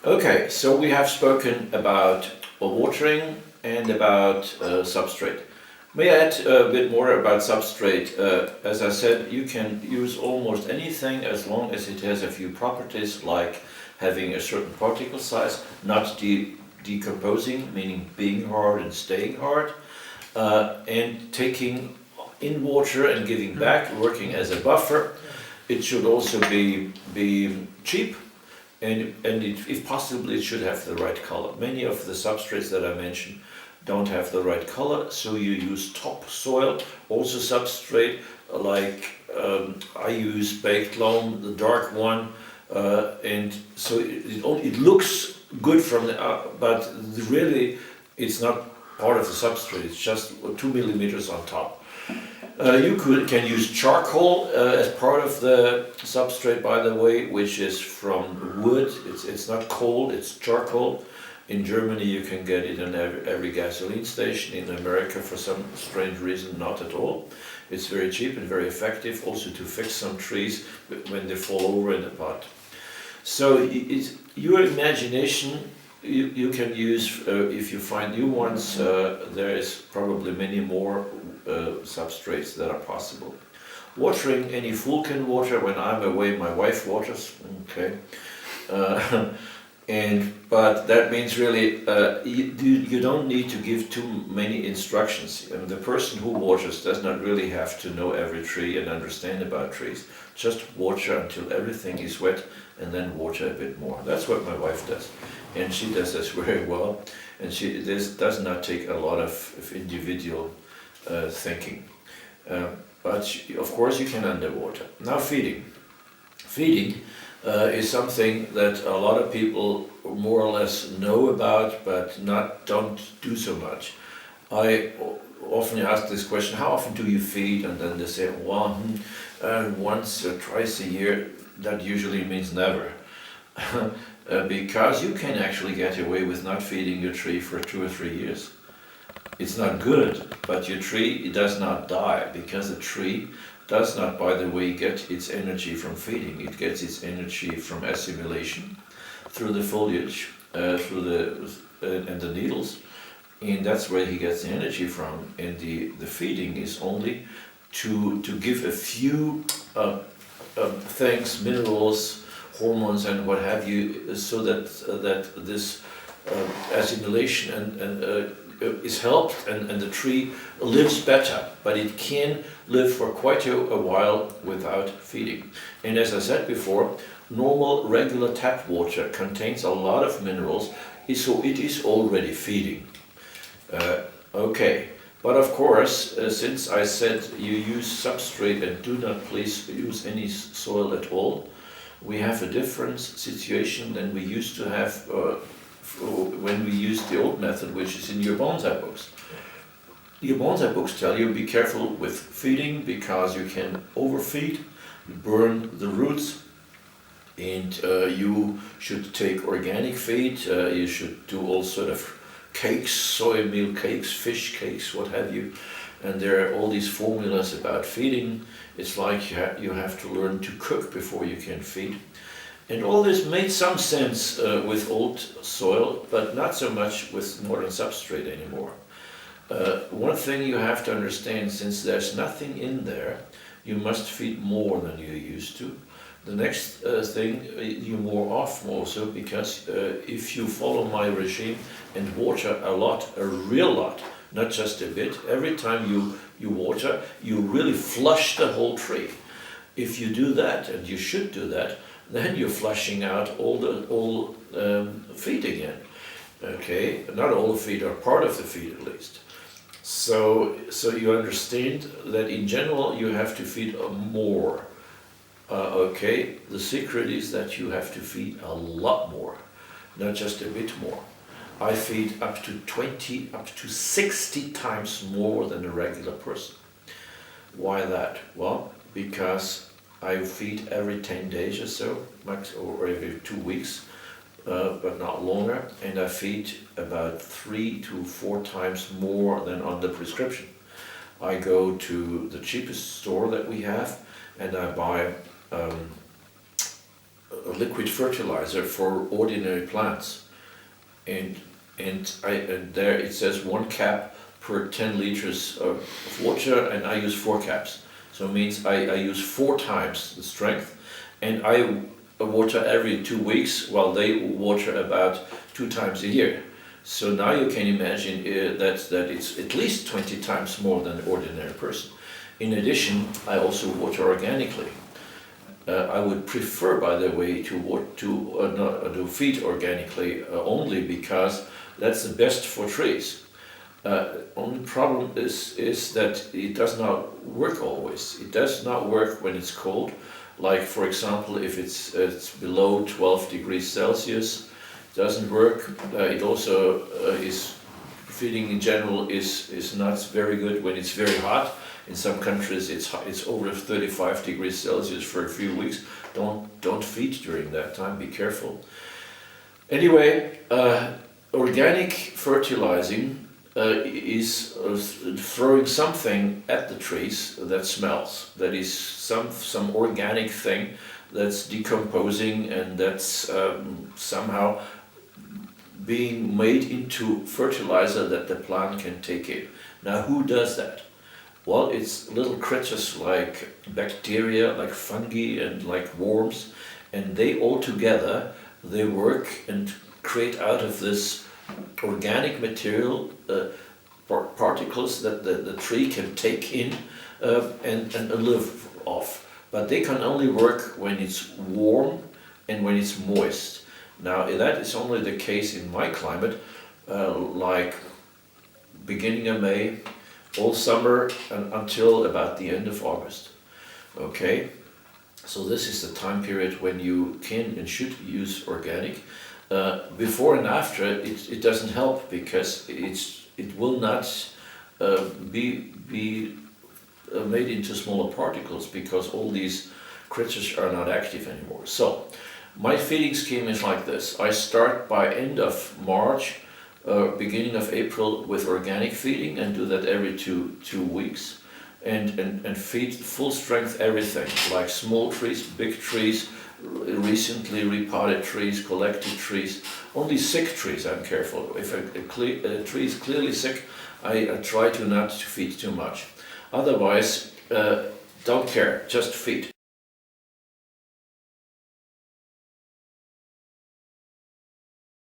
Okay, so we have spoken about watering and about substrate. May I add a bit more about substrate? As I said, you can use almost anything as long as it has a few properties like having a certain particle size, not decomposing, meaning being hard and staying hard, and taking in water and giving back, working as a buffer. It should also be cheap, and if possible, it should have the right color. Many of the substrates that I mentioned don't have the right color, so you use topsoil, also substrate, like I use baked loam, the dark one, and so it looks good from the, but really it's not part of the substrate, it's just 2 millimeters on top. You can use charcoal as part of the substrate, by the way, which is from wood. It's not coal, it's charcoal. In Germany you can get it in every gasoline station. In America, for some strange reason, not at all. It's very cheap and very effective, also to fix some trees when they fall over in the pot. So it's your imagination. You can use, if you find new ones, there is probably many more substrates that are possible. Watering, any fool can water. When I'm away, my wife waters, okay. But that means really you don't need to give too many instructions. The person who waters does not really have to know every tree and understand about trees. Just water until everything is wet and then water a bit more. That's what my wife does, and she does this very well, and this does not take a lot of individual thinking. But of course you can underwater. Now feeding. Feeding is something that a lot of people more or less know about, but don't do so much. I often ask this question: how often do you feed? And then they say, well, once or twice a year. That usually means never. Because you can actually get away with not feeding your tree for 2 or 3 years. It's not good, but your tree does not die, because a tree does not, by the way, get its energy from feeding. It gets its energy from assimilation through the foliage, through and the needles, and that's where he gets the energy from. And the feeding is only to give a few things, minerals, hormones, and what have you, so that this assimilation and is helped, and the tree lives better. But it can live for quite a while without feeding. And as I said before, normal regular tap water contains a lot of minerals, so it is already feeding. Okay. But of course, since I said you use substrate and do not please use any soil at all, we have a different situation than we used to have when we used the old method, which is in your bonsai books. Your bonsai books tell you be careful with feeding, because you can overfeed, burn the roots, and you should take organic feed. You should do all sort of cakes, soy meal cakes, fish cakes, what have you. And there are all these formulas about feeding. It's like you have to learn to cook before you can feed. And all this made some sense with old soil, but not so much with modern substrate anymore. One thing you have to understand: since there's nothing in there, you must feed more than you used to. The next thing, you more often also, because if you follow my regime and water a lot, a real lot, not just a bit, every time you water, you really flush the whole tree. If you do that, and you should do that, then you're flushing out all feed again. Okay, not all the feed, or part of the feed at least. So you understand that in general you have to feed more. Okay, the secret is that you have to feed a lot more, not just a bit more. I feed up to 20, up to 60 times more than a regular person. Why that? Well, because I feed every 10 days or so, max, or every 2 weeks, but not longer, and I feed about 3 to 4 times more than on the prescription. I go to the cheapest store that we have, and I buy a liquid fertilizer for ordinary plants, and and there it says 1 cap per 10 liters of water, and I use 4 caps. So it means I use 4 times the strength, and I water every 2 weeks, while they water about 2 times a year. So now you can imagine that it's at least 20 times more than an ordinary person. In addition, I also water organically. I would prefer, by the way, to feed organically only because that's the best for trees. Only problem is that it does not work always. It does not work when it's cold. Like, for example, if it's below 12 degrees Celsius, it doesn't work. It also feeding in general is not very good when it's very hot. In some countries it's over 35 degrees Celsius for a few weeks. Don't feed during that time, be careful. Anyway, organic fertilizing is throwing something at the trees that smells. That is some organic thing that's decomposing and that's somehow being made into fertilizer that the plant can take in. Now, who does that? Well, it's little creatures like bacteria, like fungi and like worms, and they all together, they work and create out of this organic material particles that the tree can take in and live off. But they can only work when it's warm and when it's moist. Now, that is only the case in my climate, like beginning of May, all summer and until about the end of August. Okay, so this is the time period when you can and should use organic. Before and after, it doesn't help because it will not be made into smaller particles because all these creatures are not active anymore. So my feeding scheme is like this. I start by end of March, beginning of April with organic feeding and do that every two weeks, and feed full strength everything, like small trees, big trees, recently repotted trees, collected trees. Only sick trees I'm careful. If a tree is clearly sick, I try to not feed too much. Otherwise, don't care, just feed.